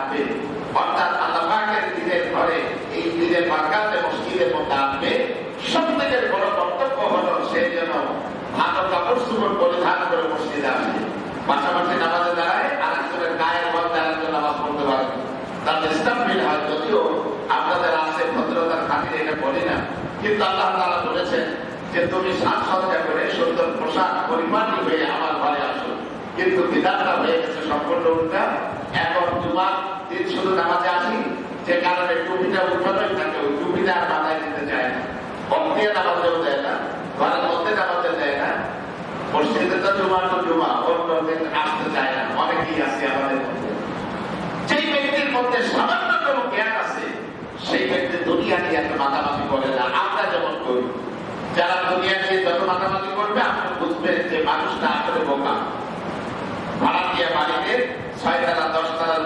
আসবে, অর্থাৎ আল্লাহ পাকের দিনের ঘরে এই দিনের বারকাতে মসজিদের মধ্যে আসবে, সবথেকে বড় বক্তব্য হলো সে যেন ভালো কাপড় চোপড় পরিধান করে মসজিদে আসবে, পাশাপাশি নামাজে দাঁড়ায় আর একজনের গায়ের মধ্যে আরেকজন নামাজ পড়তে পারবে, তাদের স্টাম্পিল হয়। যদিও আপনাদের আছে ভদ্রতার খাতিরে এটা বলি না, কিন্তু আল্লাহ তাআলা বলেছেন যে তুমি সাজসজ্জা করে সুন্দর পোশাক পরিপাটি হয়ে আমার ঘরে আসো, কিন্তু বিধানটা হয়ে গেছে সম্পূর্ণ উল্টা। এখন জুমার দিন শুধু নামাজে আসি, যে কারণে টুপিটা উঠানোই থাকে, ওই টুপিটা আর মাথায় দিতে চায় না, কম দিয়ে নামাজেও দেয় না, ঘরের মধ্যে নামাজে দেয় না, মসজিদে তো জুমা তো জুমা, অন্য দিন আসতে চায় না। অনেকেই আছে আমাদের মধ্যে, যেই ব্যক্তির মধ্যে সামান্যতম জ্ঞান আছে সেই ব্যক্তি দুনিয়া নিয়ে এত মাতামাতি করে না, আমরা যেমন করি। যারা দুনিয়া নিয়ে যত মাতামাতি করবে আপনি বুঝবেন যে মানুষটা আসলে বোকা। ভাড়া দিয়ে বাড়িতে 6 তলা 10 তলার